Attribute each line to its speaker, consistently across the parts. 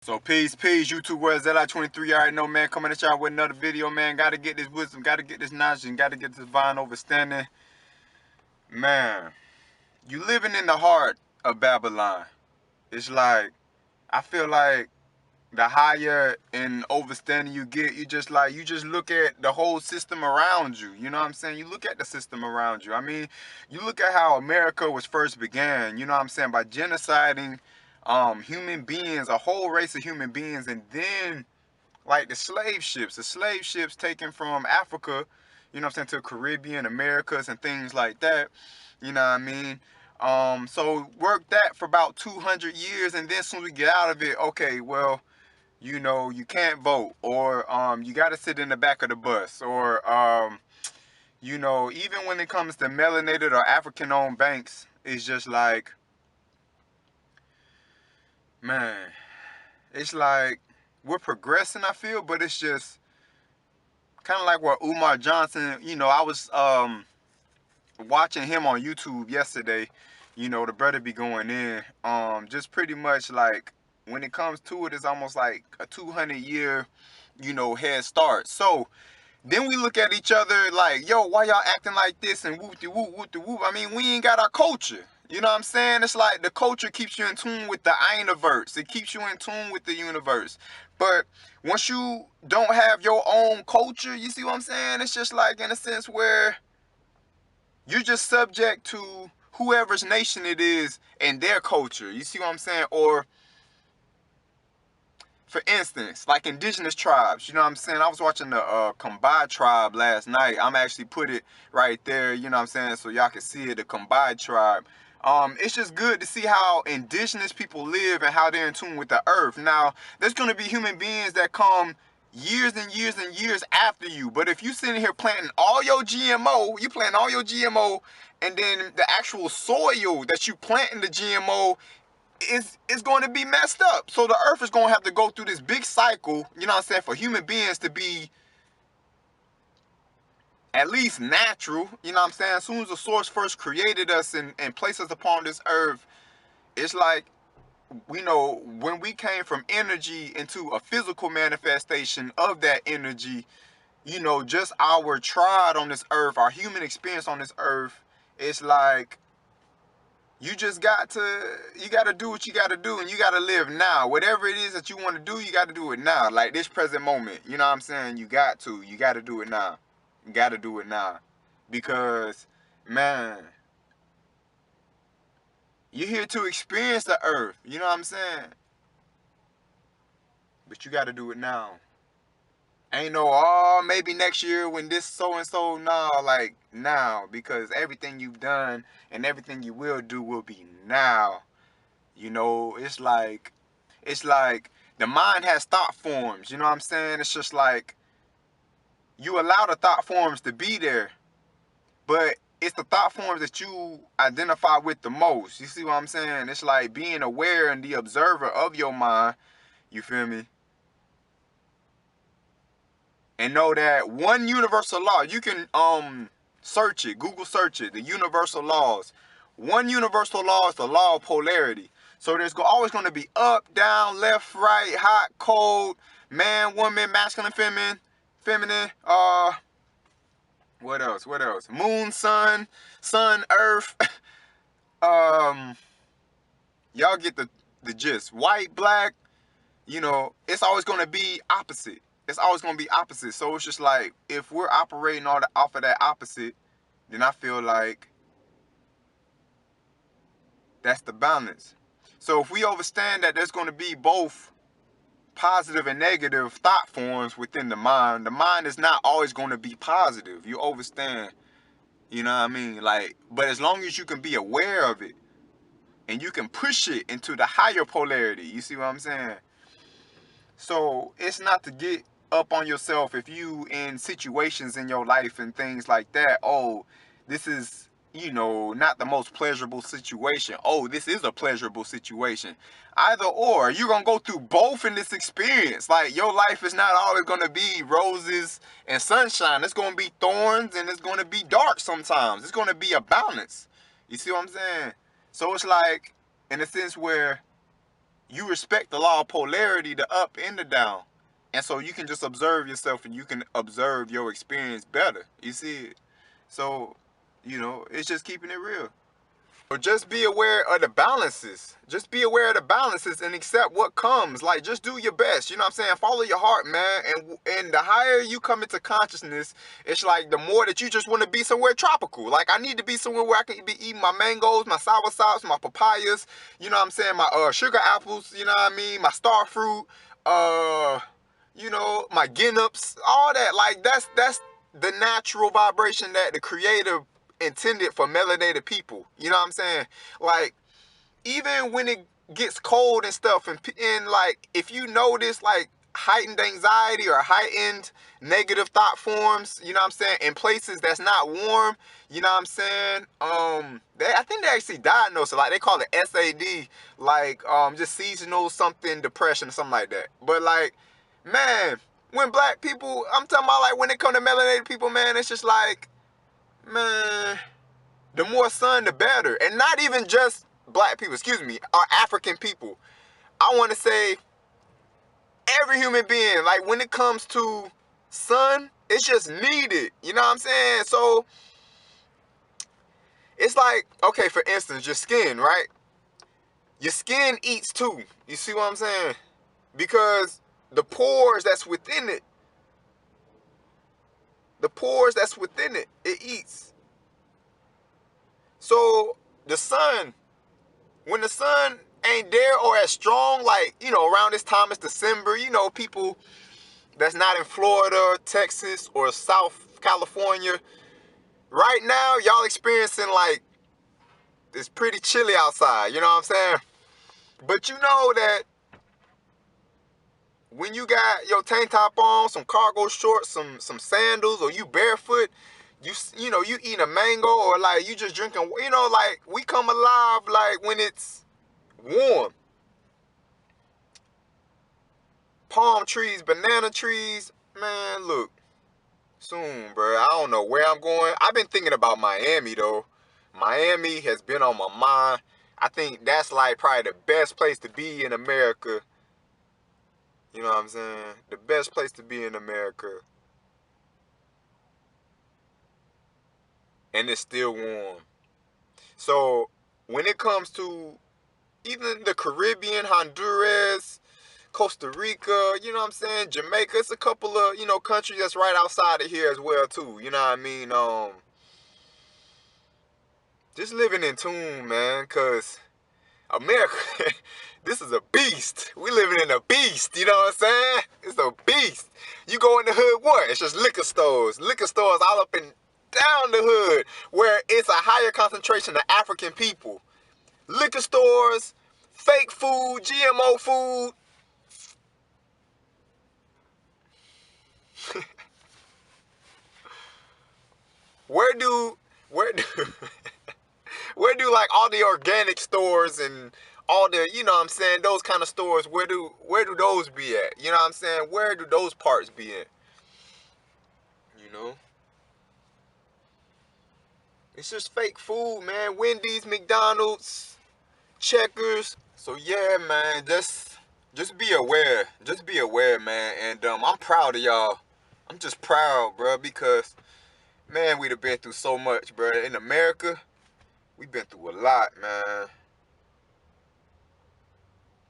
Speaker 1: So peace, YouTube world ZI23, you already know, man, coming at y'all with another video, man. Gotta get this wisdom, gotta get this knowledge, and gotta get this divine understanding. Man, you living in the heart of Babylon. It's like, I feel like the higher in overstanding you get, you just look at the whole system around you. You know what I'm saying? You look at the system around you. I mean, you look at how America was first began, you know what I'm saying, by genociding human beings, a whole race of human beings, and then like the slave ships taken from Africa, you know what I'm saying, to Caribbean, Americas, and things like that. You know what I mean? So work that for about 200 years, and then as soon as we get out of it, okay, well, you know, you can't vote, or you got to sit in the back of the bus, or you know, even when it comes to melanated or African-owned banks, it's just like, man, it's like we're progressing, I feel, but it's just kind of like what Umar Johnson, you know, I was watching him on YouTube yesterday. You know, the brother be going in, just pretty much like when it comes to it, it's almost like a 200-year, you know, head start. So then we look at each other like, yo, why y'all acting like this and whoop de whoop, whoop de whoop. I mean, we ain't got our culture. You know what I'm saying? It's like the culture keeps you in tune with the universe. It keeps you in tune with the universe. But once you don't have your own culture, you see what I'm saying? It's just like in a sense where you're just subject to whoever's nation it is and their culture. You see what I'm saying? Or for instance, like indigenous tribes, you know what I'm saying? I was watching the Kambai tribe last night. I'm actually put it right there, you know what I'm saying, so y'all can see it, the Kambai tribe. It's just good to see how indigenous people live and how they're in tune with the earth. Now, there's going to be human beings that come years and years and years after you. But if you sitting here planting all your GMO, you plant all your GMO, and then the actual soil that you plant in the GMO is going to be messed up. So the earth is going to have to go through this big cycle, you know what I'm saying, for human beings to be at least natural, you know what I'm saying? As soon as the source first created us and placed us upon this earth, it's like, we know when we came from energy into a physical manifestation of that energy, you know, just our trod on this earth, our human experience on this earth, it's like, you just got to do what you got to do, and you got to live now. Whatever it is that you want to do, you got to do it now. Like this present moment, you know what I'm saying? You got to do it now. You got to do it now. Because, man, you're here to experience the earth, you know what I'm saying? But you got to do it now. Ain't no, oh, maybe next year when this so-and-so, no, like now. Because everything you've done and everything you will do will be now. You know, it's like the mind has thought forms, you know what I'm saying? It's just like you allow the thought forms to be there, but it's the thought forms that you identify with the most. You see what I'm saying? It's like being aware and the observer of your mind, you feel me? And know that one universal law, you can search it, Google search it, the universal laws. One universal law is the law of polarity. So there's always going to be up, down, left, right, hot, cold, man, woman, masculine, feminine, what else? What else? Moon, sun, earth. um, y'all get the gist. White, black, you know, it's always going to be opposite. It's always going to be opposite. So it's just like, if we're operating off of that opposite, then I feel like that's the balance. So if we understand that there's going to be both positive and negative thought forms within the mind is not always going to be positive. You understand, you know what I mean? Like, but as long as you can be aware of it and you can push it into the higher polarity, you see what I'm saying? So it's not to get up on yourself if you in situations in your life and things like that. Oh, this is, you know, not the most pleasurable situation. Oh, this is a pleasurable situation. Either or, you're going to go through both in this experience. Like, your life is not always going to be roses and sunshine. It's going to be thorns and it's going to be dark sometimes. It's going to be a balance. You see what I'm saying? So it's like, in a sense where you respect the law of polarity, the up and the down. And so you can just observe yourself and you can observe your experience better. You see? So, it's just keeping it real. Or just be aware of the balances. Just be aware of the balances and accept what comes. Like, just do your best. You know what I'm saying? Follow your heart, man. And the higher you come into consciousness, it's like the more that you just want to be somewhere tropical. Like, I need to be somewhere where I can be eating my mangoes, my soursoups, my papayas. You know what I'm saying? My sugar apples. You know what I mean? My star fruit. My Guinups. All that. Like, that's the natural vibration that the Creator intended for melanated people. You know what I'm saying? Like, even when it gets cold and stuff, and like, if you notice like heightened anxiety or heightened negative thought forms, you know what I'm saying, in places that's not warm, you know what I'm saying, I think they actually diagnose it, like they call it SAD, like just seasonal something depression or something like that. But like, man, when black people, I'm talking about, like, when it come to melanated people, man, it's just like, man, the more sun, the better. And not even just black people, excuse me, or African people. I want to say every human being, like, when it comes to sun, it's just needed. You know what I'm saying? So, it's like, okay, for instance, your skin, right? Your skin eats too. You see what I'm saying? Because the pores that's within it, it eats. So, the sun, when the sun ain't there or as strong, like, around this time, it's December, people that's not in Florida, Texas, or South California, right now, y'all experiencing, like, it's pretty chilly outside, you know what I'm saying? But you know that when you got your tank top on, some cargo shorts, some sandals, or you barefoot, you eating a mango, or like you just drinking, like, we come alive like when it's warm. Palm trees, banana trees, man, look, soon, bro. I don't know where I'm going. I've been thinking about Miami, though. Miami has been on my mind. I think that's like probably the best place to be in America. You know what I'm saying? The best place to be in America. And it's still warm. So, when it comes to even the Caribbean, Honduras, Costa Rica, you know what I'm saying, Jamaica, it's a couple of, countries that's right outside of here as well, too. You know what I mean? Just living in tune, man, because America, this is a beast. We living in a beast, you know what I'm saying? It's a beast. You go in the hood, what? It's just liquor stores. Liquor stores all up and down the hood, where it's a higher concentration of African people. Liquor stores, fake food, GMO food. where do where do where do like all the organic stores and all the, you know what I'm saying, those kind of stores, where do those be at? You know what I'm saying? Where do those parts be at? You know? It's just fake food, man. Wendy's, McDonald's, Checkers. So yeah, man, just be aware. Just be aware, man. And I'm proud of y'all. I'm just proud, bro, because man, we'd have been through so much, bro. In America, we've been through a lot, man.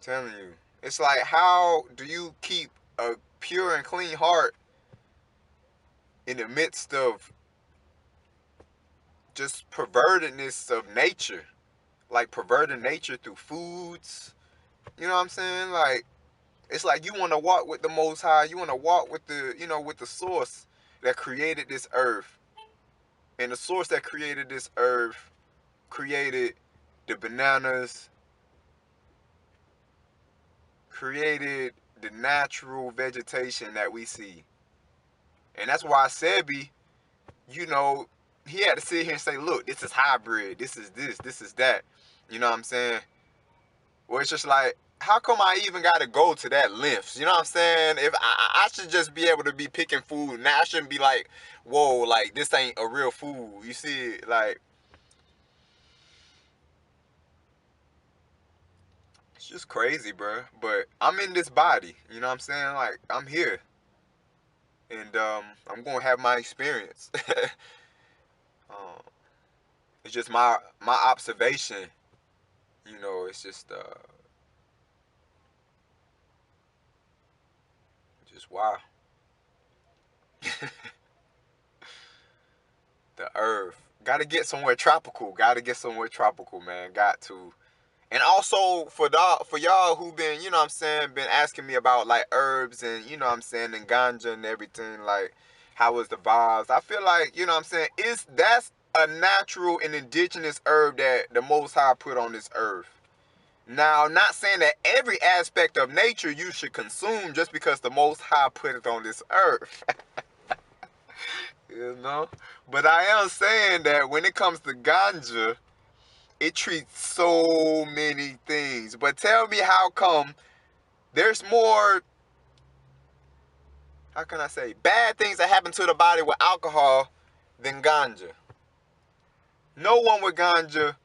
Speaker 1: Telling you. It's like, how do you keep a pure and clean heart in the midst of just pervertedness of nature? Like, perverted nature through foods. You know what I'm saying? Like, it's like you want to walk with the Most High. You want to walk with the, with the source that created this earth. And the source that created this earth created the bananas, created the natural vegetation that we see. And that's why Sebi, he had to sit here and say, look, this is hybrid, this is this is that. You know what I'm saying? Well, it's just like, how come I even got to go to that lengths? You know what I'm saying? If I should just be able to be picking food. Now I shouldn't be like, whoa, like, this ain't a real food. You see, like, just crazy, bro. But I'm in this body, you know what I'm saying? Like, I'm here. And I'm gonna have my experience. um, it's just my observation, you know, it's just wow. The earth. Gotta get somewhere tropical. Gotta get somewhere tropical, man. Got to. And also for y'all who been, you know what I'm saying, been asking me about like herbs and, you know what I'm saying, and ganja and everything, like how was the vibes? I feel like, you know what I'm saying, that's a natural and indigenous herb that the Most High put on this earth. Now, not saying that every aspect of nature you should consume just because the Most High put it on this earth. You know? But I am saying that when it comes to ganja, it treats so many things. But tell me how come there's more, how can I say, bad things that happen to the body with alcohol than ganja. No one with ganja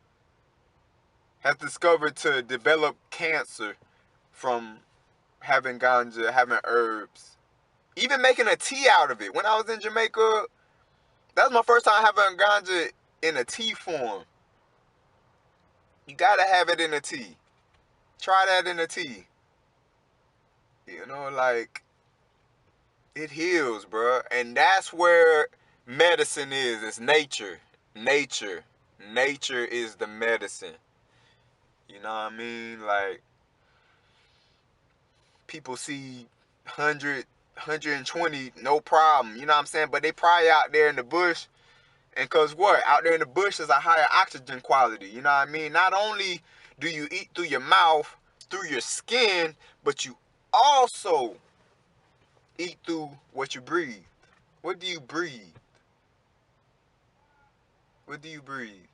Speaker 1: has discovered to develop cancer from having ganja, having herbs. Even making a tea out of it. When I was in Jamaica, that was my first time having ganja in a tea form. You gotta have it in a tea. Try that in a tea. You know, like, it heals, bro. And that's where medicine is. It's nature. Nature. Nature is the medicine. You know what I mean? Like, people see 100, 120, no problem. You know what I'm saying? But they probably out there in the bush. And cause what? Out there in the bush is a higher oxygen quality. You know what I mean? Not only do you eat through your mouth, through your skin, but you also eat through what you breathe. What do you breathe? What do you breathe?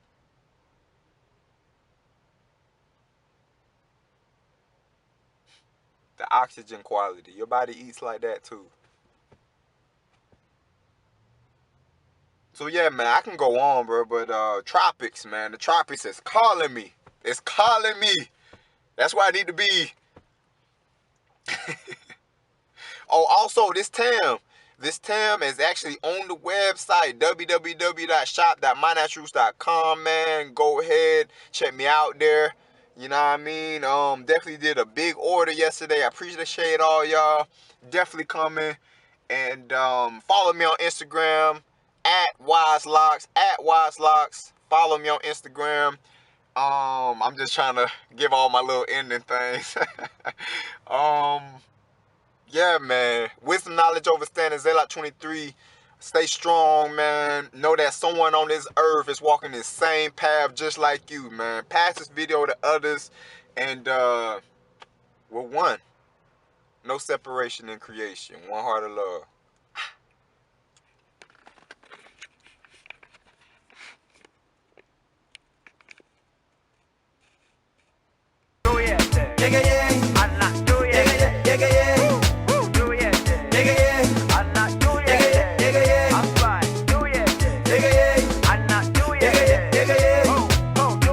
Speaker 1: The oxygen quality. Your body eats like that too. So yeah, man, I can go on, bro, but tropics, man. The tropics is calling me. It's calling me. That's why I need to be. Oh, also this Tam. This Tam is actually on the website, www.shop.mynaturals.com, man. Go ahead, check me out there. You know what I mean? Definitely did a big order yesterday. I appreciate all y'all. Definitely coming. And follow me on Instagram @WiseLocks. Follow me on Instagram. I'm just trying to give all my little ending things. um, yeah, man. Wisdom, knowledge, overstanding. Zaylock 23. Stay strong, man. Know that someone on this earth is walking the same path just like you, man. Pass this video to others, and we're one. No separation in creation. One heart of love.
Speaker 2: Yeah, yeah.